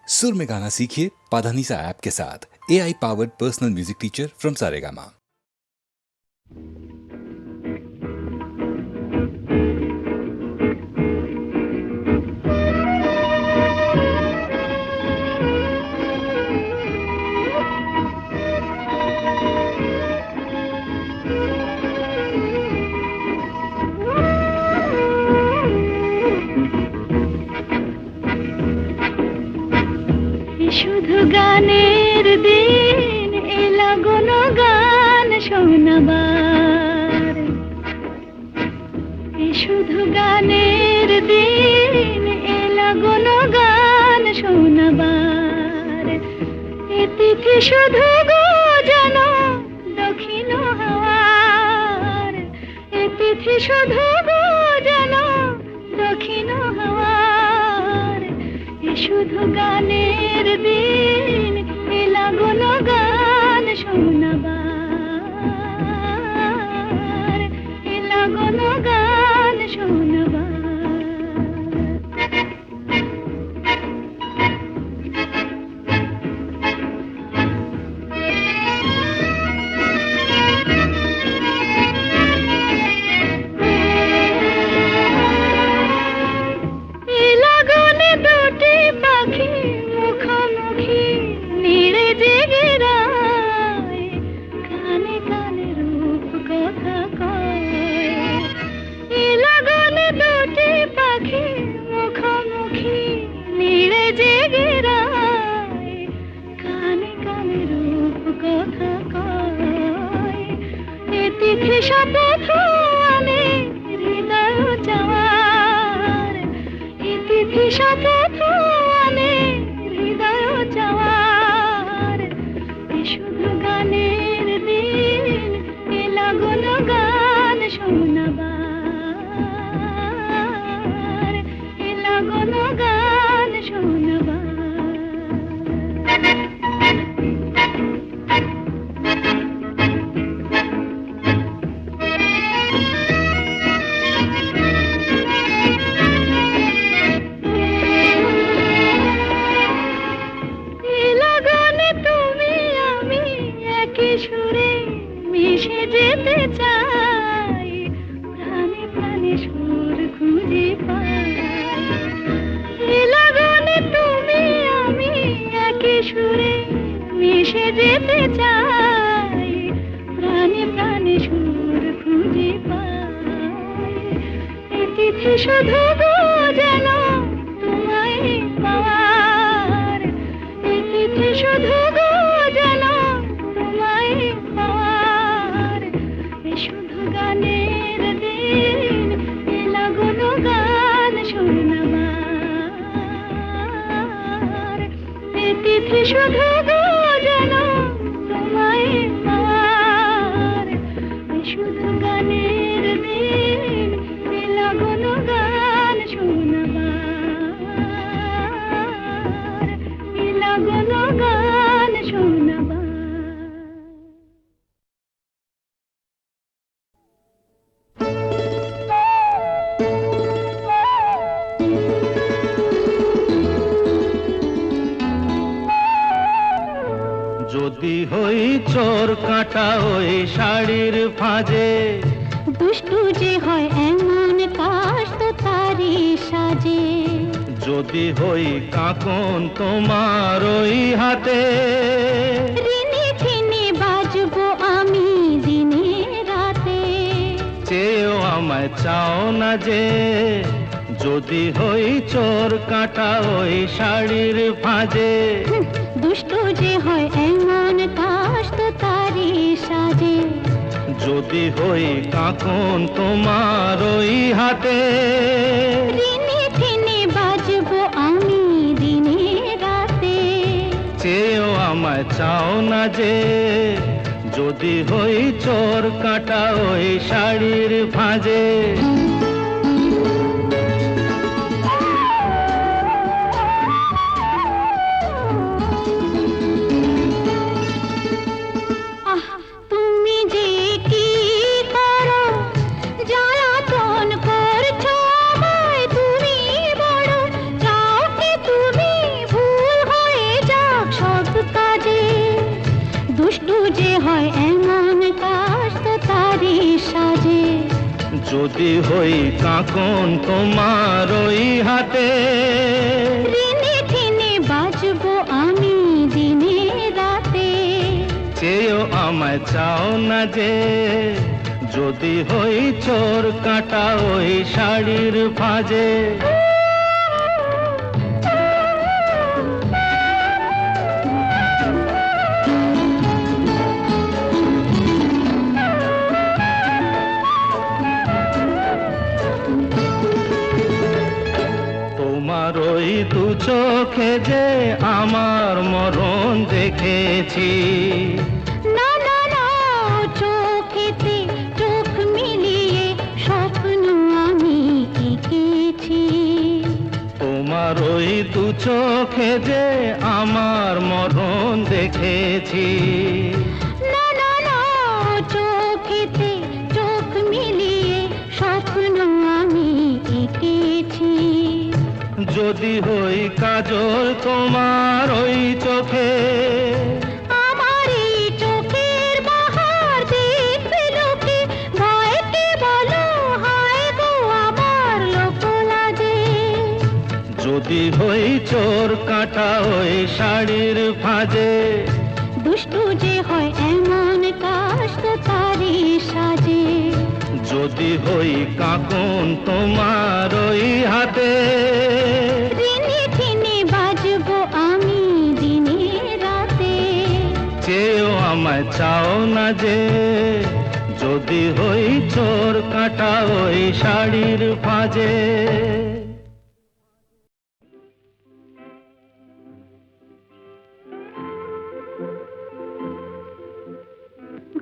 सुर में गाना सीखिए पाधानीसा ऐप के साथ। AI powered personal music teacher from Saregama. শুধু গানের দিন এলা কোনো গান শোনাবার, শুধু গানের দিন এলা কোনো গান শোনাবার। এ তিথি শুধু গো যেন দক্ষিণ হাওয়ার, এ তিথি শুধু গো যেন দক্ষিণ হাওয়ার। শুধু গানের দিন এলা কোনো গান শোনাবার, এলা কোনো গান শোনাবার। শপথ আনে হৃদয় চাওয়ার, ইতিথি শপথ আনে হৃদয় চাওয়ার। শুধু গানের দিন এলা কোনো গান শোনাবার, এলা কোনো গান শোনাবার। সুরে মিশে যেতে চাই, প্রাণে প্রাণে সুর খুঁজে পাই। লাগনে তুমি আমি একই সুরে মিশে যেতে চাই, প্রাণে প্রাণে সুর খুঁজে পাই। এ তিথি শুধু গো যেন তোমায় পাওয়ার, এ তিথি শুধু গো যেন পাওয়ার। শুধু গানের দিন এলা কোনো গান শোনাবার, এ তিথি শুধু গো যেন তোমায় পাওয়ার। শুধু গানের দিন এলা কোনো গান শোনাবার, এলা কোনো গান শোনাবার। যদি হই চোর কাটা ওই শাড়ির ফাঁজে, দুষ্টু যে হয় এমন কাশ তো তারি সাজে। যদি হই কাকন তোমার ওই হাতে, রিনি ঝিনি বাজবো আমি দিনে রাতে। চেয়েও আমায় চাও না যে, যদি হই চোর কাটা ওই শাড়ির ফাঁজে। দুষ্টু যে হয় এমন কাশ তো তারি সাজে। যদি হই কাকন তোমার ওই হাতে, রিনি ঝিনি বাজবো আমি দিনে রাতে। চেয়েও আমায় চাও না যে, যদি হই চোর কাটা ওই শাড়ির ফাঁজে। তুমি যে কি করো জ্বালাতন করছো আমায়, তুমি বড় চাও কি তুমি ভুল যদি হই কাকন তোমার ওই হাতে, ঋণে ঋণে বাজবো আমি দিনে রাতে। চেয়েও আমায় চাও না যে, যদি হই চোর কাঁটা ওই শাড়ির ভাঁজে। তোমার ওই দু চোখে যে আমার মরণ দেখেছি। না না না, চোখেতে চোখ মিলিয়ে স্বপ্ন আমি এঁকেছি। তোমার ওই দু চোখে যে আমার মরণ দেখেছি। না না না, চোখেতে চোখ মিলিয়ে স্বপ্ন আমি এঁকেছি। যদি হই কাজল তোমার ওই চোখে, আমার এই চোখের বাহার দেখবে লোকে, ভয় কি বলো হায় গো আমার লোক লাজে। যদি হই চোর কাঁটা ওই শাড়ির ভাঁজে। দুষ্টু যে হয় এমন কাজ তো তারই সাজে। যদি হই কাকন তোমার ওই হাতে, ঋণে ঋণে বাজবো আমি দিনে রাতে। চেয়েও আমায় চাও না যে, যদি হই চোর কাঁটা ওই শাড়ির ভাঁজে।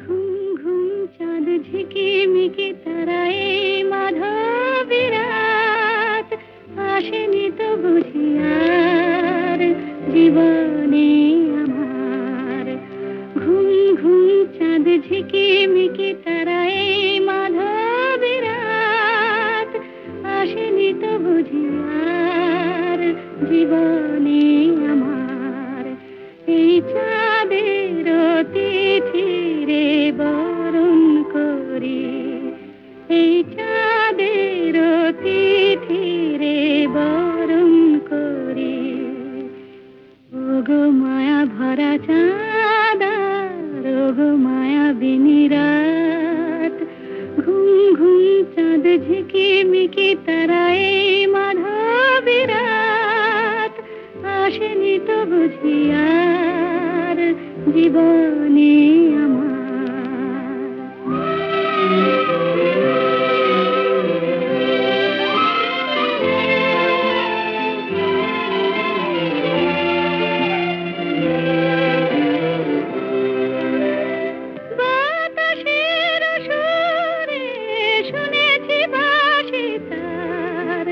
ঘুম ঘুম চাঁদ ঝিকিমিকি তারায় মাধবী রাত, আসেনি তো বুঝি আর জীবনে আমার। ঘুম ঘুম চাঁদ ঝিকিমিকি তারায় মাধবী রাত, আসেনি তো বুঝি আর জীবনে আমার। এই চাঁদের তিথিরে বরণ করি, এই চাঁদের তিথিরে বরণ করি। ওগো মায়া ভরা চাঁদ, ওগো মায়া বিনি রাত, ঘুম ঘুম চাঁদ ঝিকিমিকি তারায় মাধবী রাত, আসেনি তো বুঝি আর জীবনে আমার। বাতাসের সুরে শুনেছি বাঁশি তার,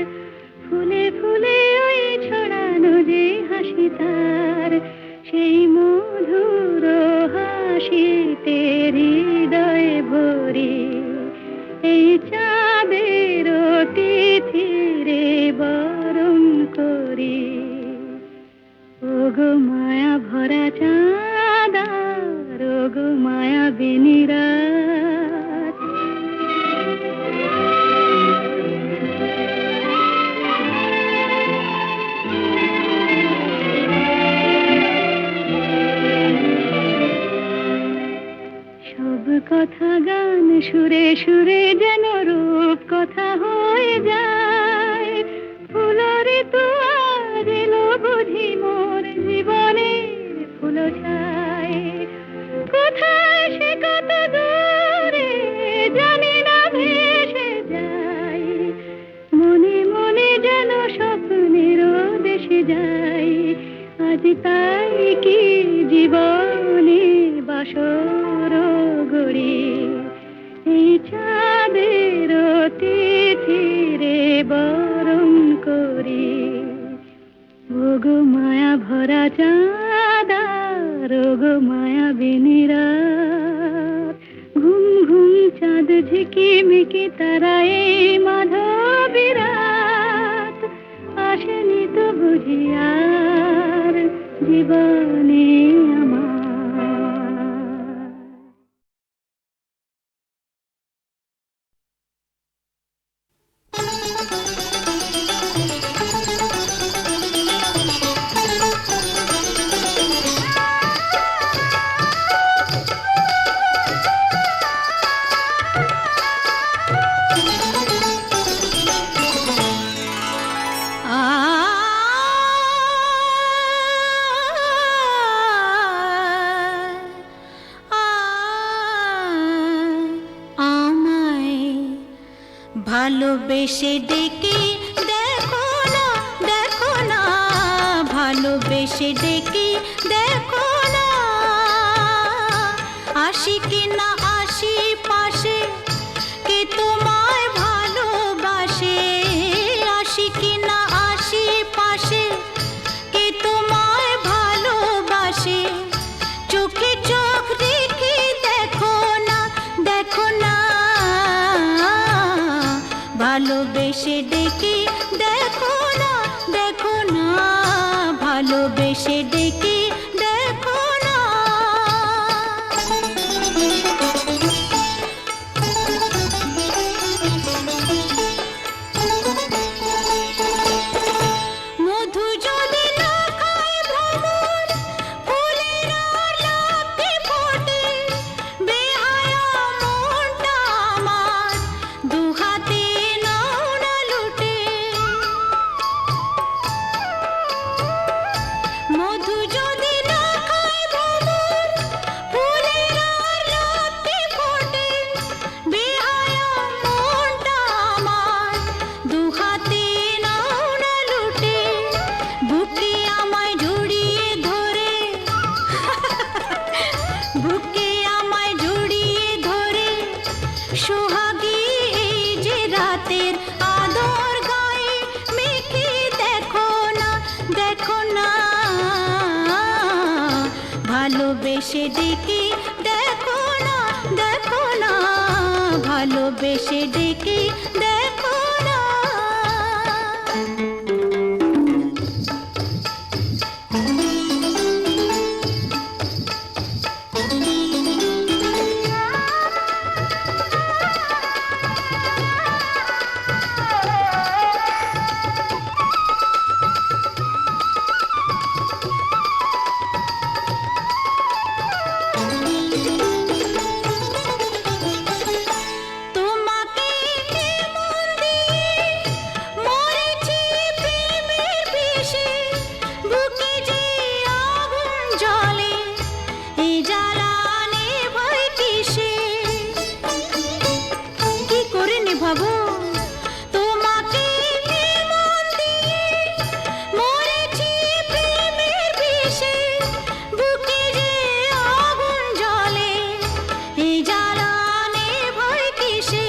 ফুলে ফুলে ওই ছড়ানো যে হাসি তার, সেই মধুর হাসিতে হৃদয়ে ভরি। এই চাঁদের তিথিরে বরণ করি। ওগো মায়া ভরা চাঁদ, ওগো মায়া বিনি রাত। সব কথা গান সুরে সুরে যেন রূপ কথা হয়ে যায়। ফুলরে তো আজ এলো বুঝি মোর জীবনের ফুল ছায়। কোথায় সে কত দূরে জানি না ভেসে যায়, মনে মনে যেন স্বপ্নের দেশে যাই। আজ তাই কি জীবনে বাসর গড়ি, এই চাঁদের তিথিরে বরণ করি। ওগো মায়া ভরা চাঁদ, ওগো মায়া বিনি রাত, ঘুম ঘুম চাঁদ ঝিকিমিকি তারায় মাধবী রাত, আসেনি তো বুঝি আর জীবনে আমার। ভালোবেসে ডেকে দেখো না, দেখো না, ভালোবেসে ডেকে দেখো না, আসি কি না আসি পাশে, কে তোমায় ভালোবাসে, আসি কি না আসি পাশে, কে তোমায় ভালোবাসে, চোখে চোখ রেখে দেখো না, দেখো না, ভালোবেসে ডেকে দেখো না, দেখো না, ভালোবেসে ডেকে দেখো না। মধু যদি না খায় ভ্রমর, ফুলের আর লাফে ফোটে, বেহায়া মনটা আমার দুহাতে নাও না লুটে। মধু যদি না খায় ভ্রমর, ফুলের আর লাফে ফোটে, বেহায়া মনটা আমার দুহাতে নাও না লুটে। বুকে আমায় জড়িয়ে ধরে, বুকে আমায় জড়িয়ে ধরে, সোহাগী এই যে রাতের আদর গায়ে মেখে দেখো না, দেখো না, ভালোবেসে ডেকে দেখো না, দেখো না, ভালোবেসে ডেকে দেখো না। তোমাকে মন দিয়ে মরেছি প্রেমের বিষে, বুকে যে আগুন জ্বলে, এই জ্বালা নেভাই কিসে, কি করে নেভাবো? তোমাকে মন দিয়ে মরেছি প্রেমের বিষে, বুকে যে আগুন জ্বলে, এই জ্বালা নেভাই কিসে,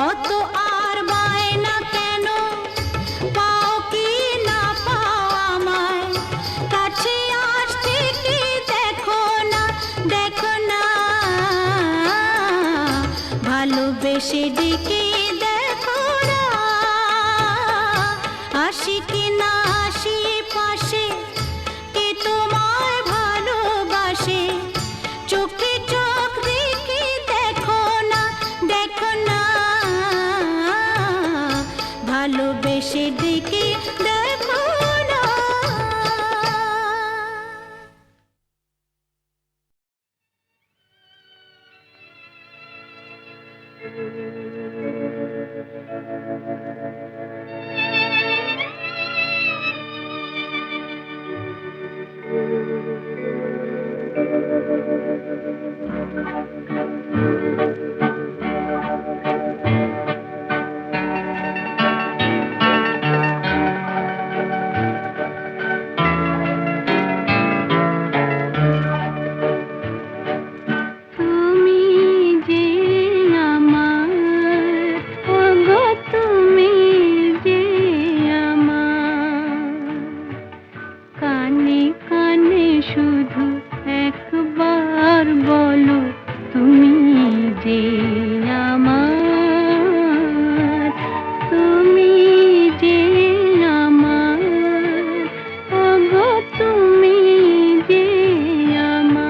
অত আর বায়না কেন, পাও কি না পাও আমায়, কাছে আসতে কি দেখো না, দেখো না, ভালোবেসে ডেকে দেখো না, আসি কি না আসি পাশে, কে তোমায় ভালোবাসে, চোখে চোখ রেখে দেখো না, দেখো না, ভালোবেসে ডেকে দেখো না। তুমি যে আমার, ওগো তুমি যে আমার, কানে কানে শুধু একবার বলো, তুমি যে আমার, তুমি যে আমার, ওগো তুমি যে আমার।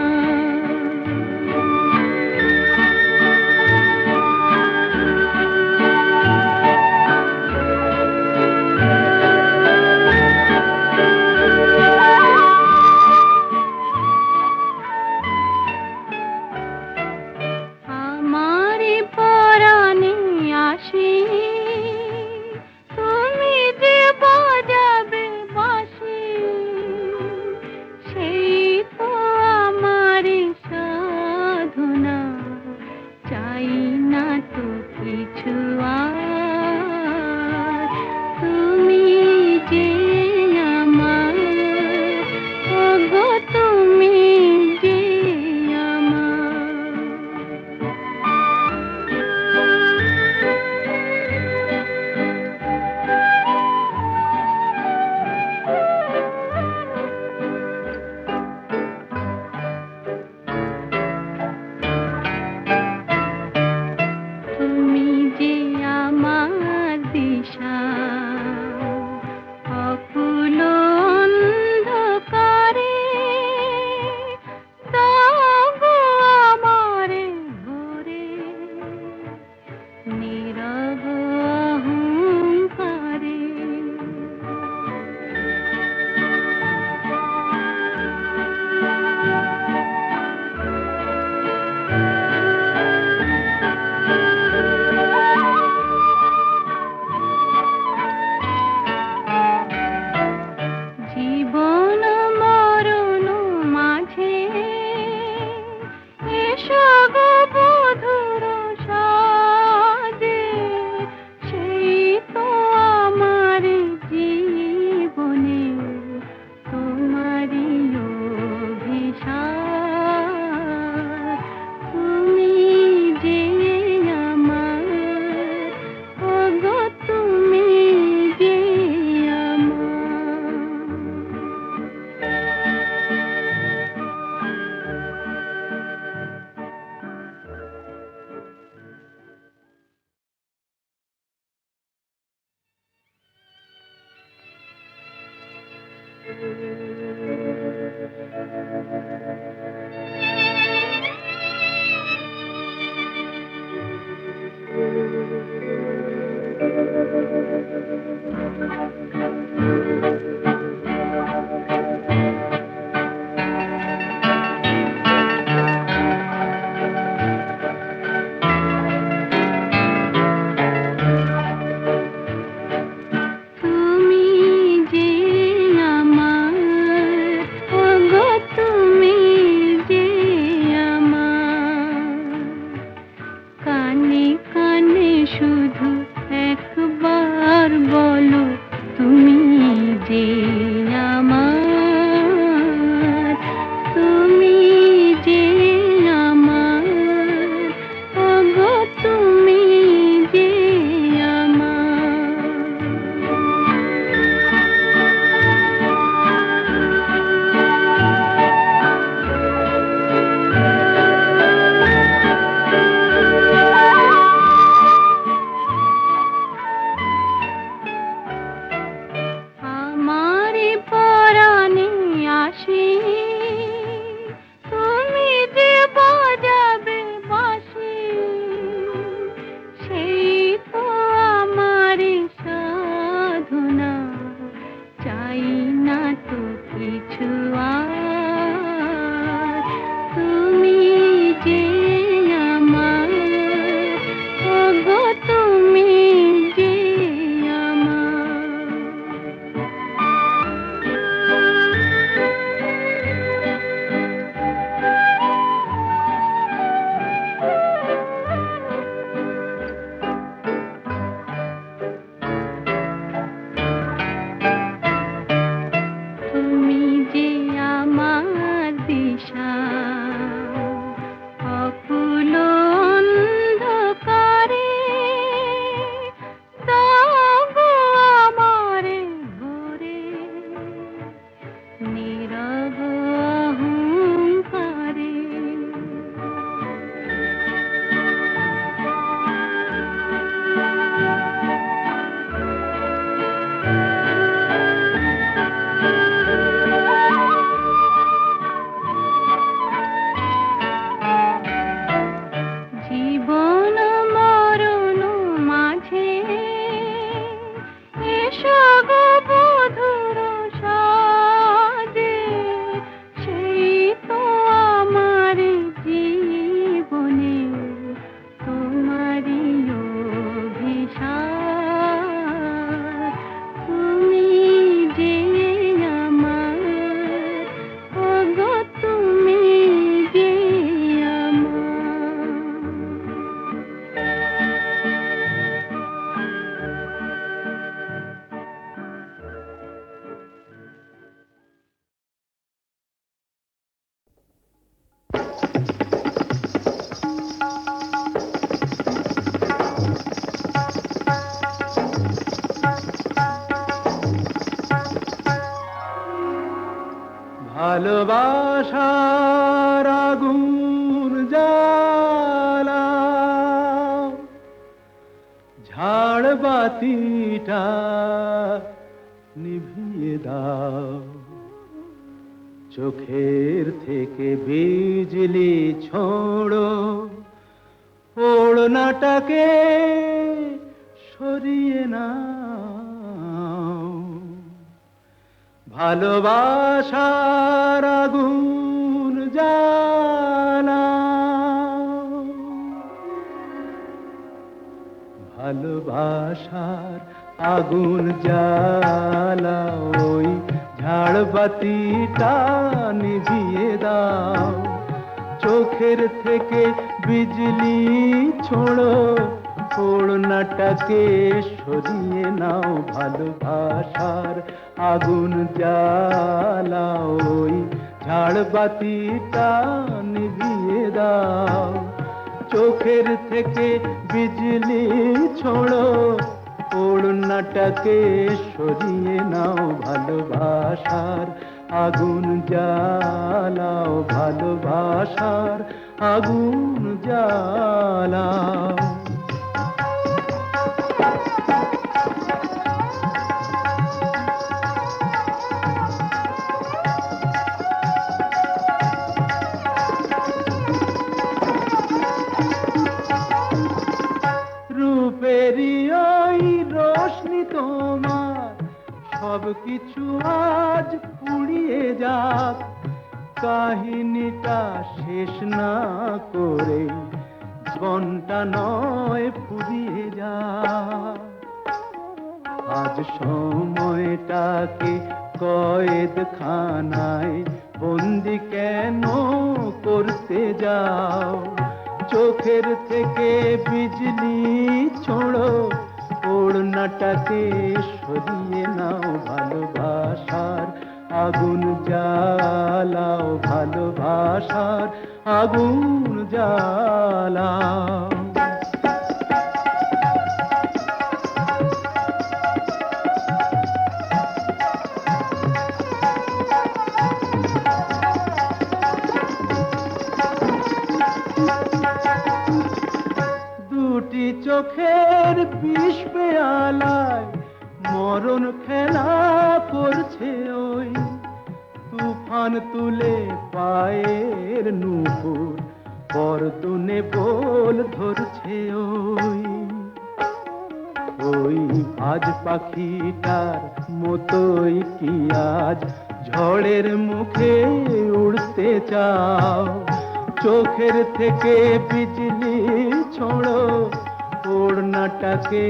ভালোবাসার আগুন জ্বালা ঝাড় বাতিটা নিভিয়ে দাও চোখের থেকে বিজলি ছোড়ো ওড়নাটাকে সরিয়ে নাও ভালোবাসার আগুন জ্বালা ভালোবাসার আগুন জ্বালা ওই ঝাড়বাতিটা নিভিয়ে দাও চোখের থেকে বিজলি ছোড়ো ওড়নাটাকে সরিয়ে নাও ভালোবাসার আগুন জ্বালা ওই ঝাড়বাতিটা নিভিয়ে দাও চোখের থেকে বিজলি ছোড়ো ওড়নাটাকে সরিয়ে নাও ভালোবাসার আগুন জ্বালাও ভালোবাসার আগুন জ্বালাও রূপেরই ওই রোশনি তোমার সব কিছু আজ পুড়িয়ে যাক কাহিনীটা শেষ না করে জীবনটা নয় ফুরিয়ে যাক আজ সময়টাকে কয়েদখানায় বন্দি কেন করতে যাও চোখের থেকে বিজলি ছোড়ো ওড়নাটাকে সরিয়ে নাও ভালোবাসার আগুন জ্বালাও ভালোবাসার আগুন জ্বালাও দুটি চোখের বিষ পেয়ালায় মরণ খেলা করছে ওই তুফান তুলে পায়ের নুপুর পরতুনে বল ধরছে ওই ওই আজ পাখিটার মতোই কি আজ ঝড়ের মুখে উড়তে চাও চোখের থেকে বিজলি ছোড়ো ওড়নাটাকে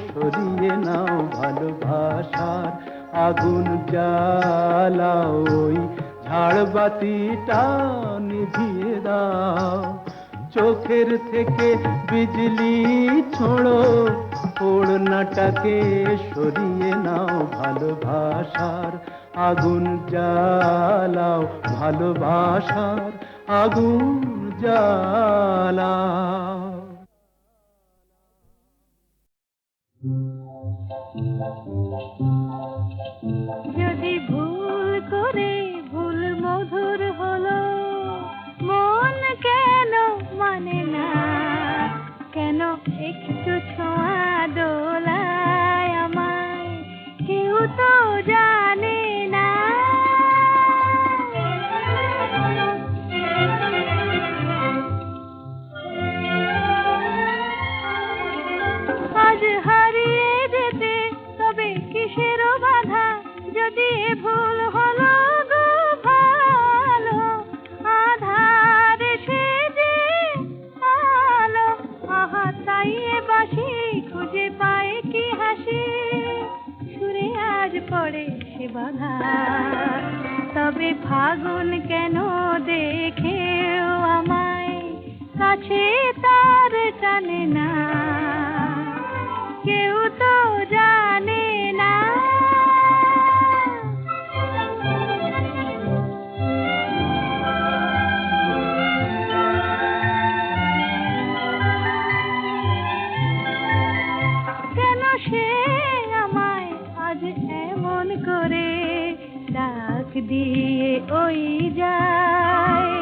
সরিয়ে নাও ভালোবাসার আগুন জ্বালাও ওই ঝাড়বাতিটা নিভিয়ে দাও চোখের থেকে বিজলি ছোড়ো ওড়নাটাকে সরিয়ে নাও ভালোবাসার আগুন জ্বালাও ভালোবাসার আগুন জ্বালাও যদি ভুল করে ভুল মধুর হলো মন কেন মানে না কেন একটু ছোঁয়া দোলায় আমায় কেউ তো জানে না আজ হারিয়ে যেতে তবে কিসের বাধা যদি ভুল হলো গো ভালো আধার সে যে আলো আহা তাই বাসি খুঁজে পায় কি হাসি সুরে আজ পড়ে সে বাধা তবে ফাগুন কেন দেখেও আমায় কাছে তার টানে না কেউ তো জানে না কেন সে আমায় আজ এমন করে ডাক দিয়ে ওই যায়,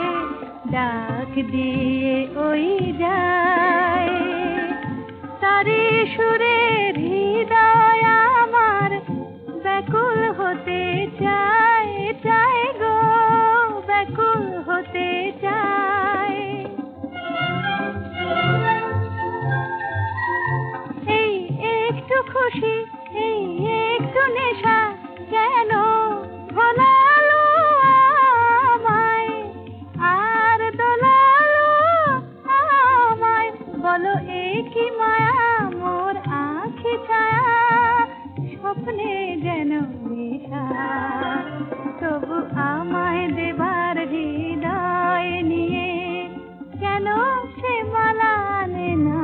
ডাক দিয়ে ওই যায়, তারে সুরে হৃদয় আমার ব্যাকুল হতে চায়, চায় গো ব্যাকুল হতে চায়। এই একটু খুশি, এই একটু নেশা কেন ভোলালো আমায়, আর দোলালো আমায়, বলো এ কি মায়া মোর আঁখি ছায়া, স্বপ্নে যেন নেশা, তবু আমায় দেবার হৃদয় নিয়ে কেন সে মালা আনে না,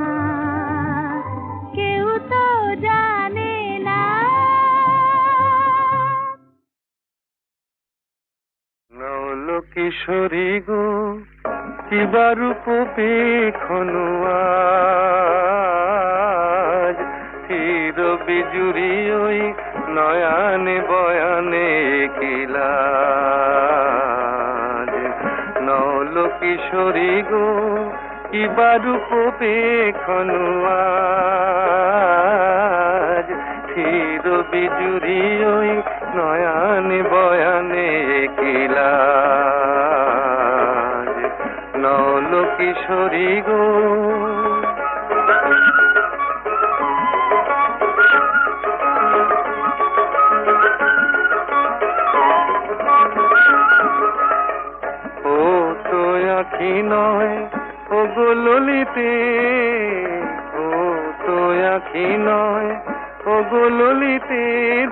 কেউ তো জানে না। নৌল কিশোরী গো কিবা রূপ পেখনু আজ, চির বিজুরি ওই নয়ানে বয়ানে কিলাজ। নৌল কিশোরী গো কিবা রূপ পেখনু আজ, চির বিজুরি ওই নয়ানে বয়ানে কিলাজ। নৌল কিশোরী গো ও তো আঁখি নয় ও গো ললিতে, ও তো আঁখি নয় ও গো ললিতে,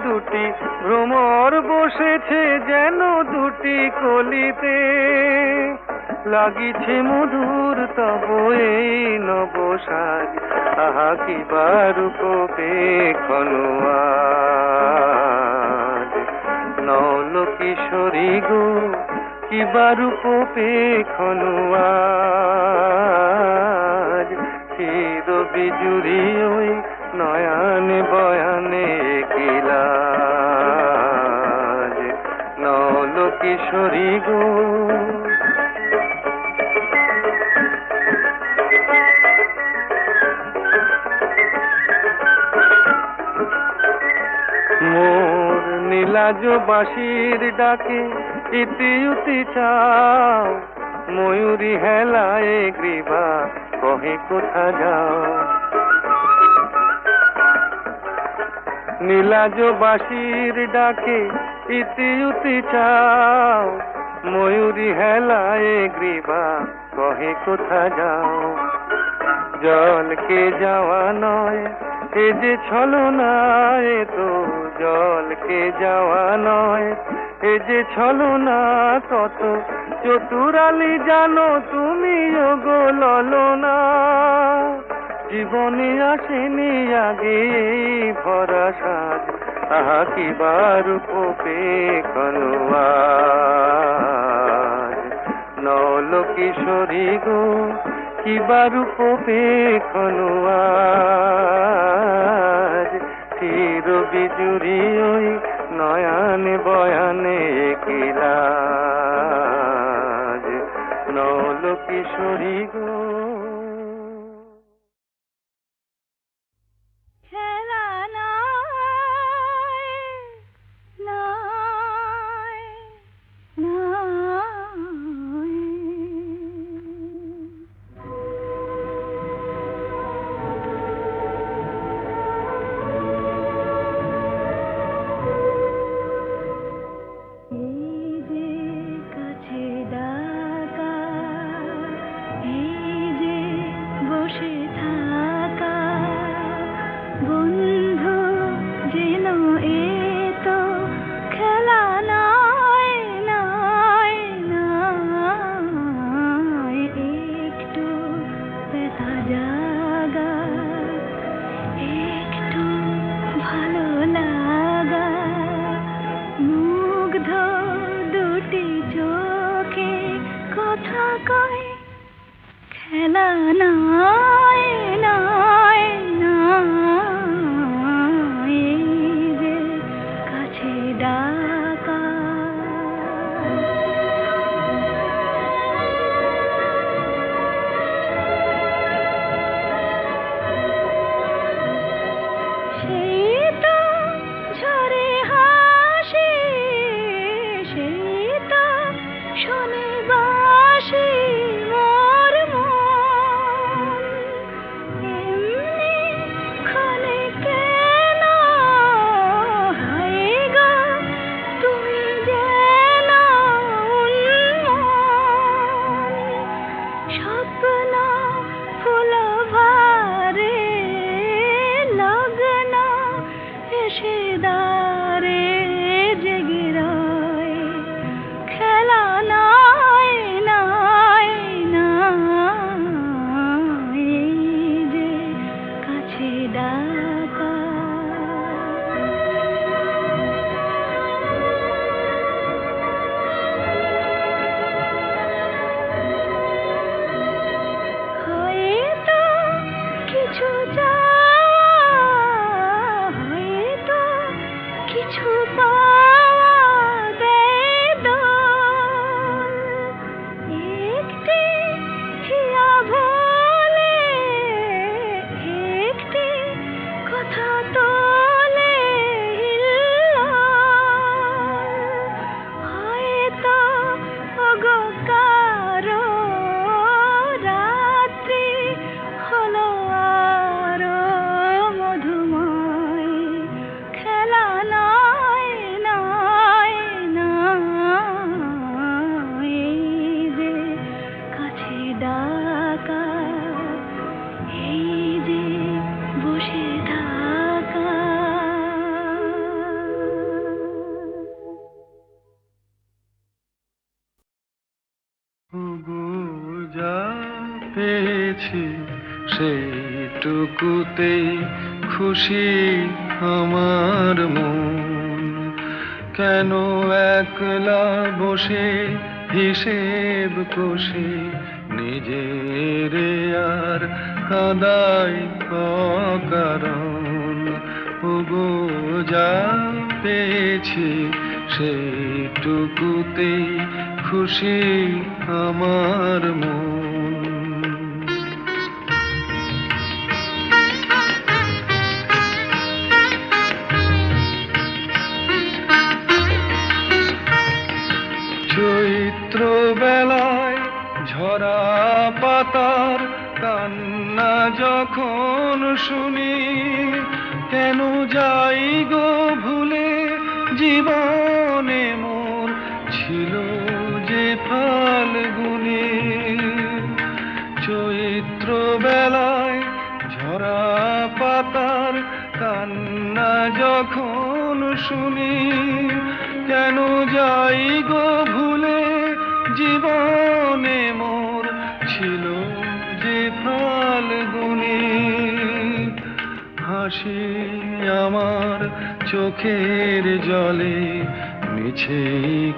দুটি ভ্রমর বসেছে যেন দুটি কলিতে, লাগিছে মধুর তব এই নবসাজ, আহা কিবা রূপ পেখনু আজ। নৌল কিশোরী গো কিবা রূপ পেখনু আজ, চির বিজুরি ওই নয়ানে বয়ানে কিলাজ। নৌল কিশোরী গো মোর নীলাজ বাঁশির ডাকে ইতি উতি চাও, ময়ূরী হেলায় গ্রীবা কহে কোথা যাও। নীলাজ বাঁশির ডাকে ইতি উতি চাও, ময়ূরী হেলায় গ্রীবা কহে কোথা যাও। জলকে যাওয়া নয় এ যে ছলনা, এ তো জলকে যাওয়া নয় এ যে ছলনা, কত চতুরালি জানো তুমি ওগো ললনা। জীবনে আসেনি আগে এই ভরা সাজ, আহা কিবা রূপ পেখনু আজ। নৌল কিশোরী গো কিবা রূপ পেখনু আজ, চির বিজুরি ওই নয়ানে বয়ানে কিলাজ। নৌল কিশোরী গো খেলা নয়, নয়, নয়। এই যে কাছে ডাকা, এই যে বসে থাকা, বন্ধু যেন এ তো খেলা নয়, নয়, নয়। একটু ব্যথা জাগা, একটু ভালো লাগা, মুগ্ধ দুটি চোখে কথা কয়, খেলা নয়, নয়, নয়। এই যে কাছে ডাকা। শোনে বাঁশি মোর মন, এমনি ক্ষণে কেন হায় গো তুমি যেন উন্মন, স্বপ্ন ফুলভারে লগ্ন এসে দ্বারে জেগে রয়, খেলা নাই নাই নাই, যে কাছে ডাকা। হয়তো কিছু হয়তো কিছু পাওয়া দেয় দোল, একটি হিয়া ভোলে একটি কথা তোলে হিল্লোল, হয়তো ওগো কারো রাত্রি হলো আরো মধুময়, খেলা নাই নাই নাই, যে কাছে ডাকা, এই যে বসে থাকা। ওগো যা পেয়েছি সেইটুকুতেই খুশি আমার মন, কেন একলা বসে হিসেব কষে নিজের আর কাদাই অকারণ। ওগো যা পেয়েছি সেইটুকুতেই খুশি আমার মন। চৈত্র বেলায় ঝরা পাতার কান্না যখন শুনি, কেন যাই গো ভুলে জীবনে মোর ছিল যে ফাল্গুনি। চৈত্র বেলায় ঝরা পাতার কান্না যখন শুনি, কেন যাই গো ভুলে জীবনে মোর ছিল যে ফাল্গুনি। হাসি আমার চোখের জলে মিছে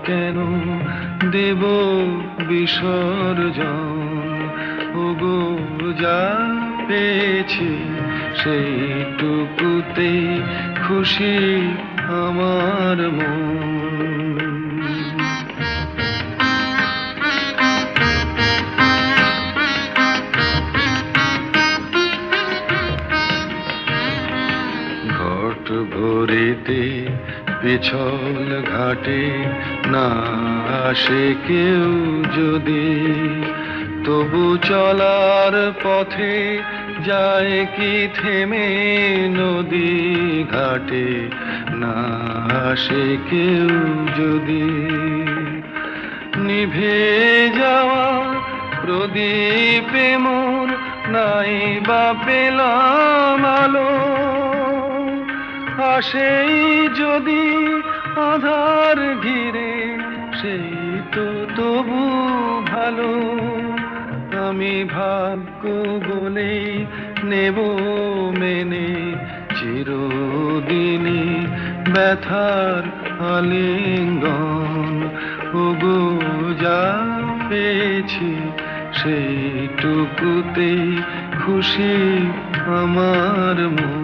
কেন দেব বিসর্জন। ওগো যা পেয়েছি সেইটুকুতে খুশি আমার মন। ঘট ভরিতে পিছল ঘাটে না আসে কেউ যদি, তবু চলার পথে যায় কি থেমে নদী ঘাটে না আসে কেউ যদি। নিভে যাওয়া প্রদীপে মোর নাই বা পেলাম আলো, আসেই যদি আধার ঘিরে সেই তো তবু ভালো। আমি ভাগ্য বলেই নেব মেনে চিরদিনই ব্যথার আলিঙ্গন। ওগো যা পেয়েছি সেইটুকুতেই খুশি আমার মন।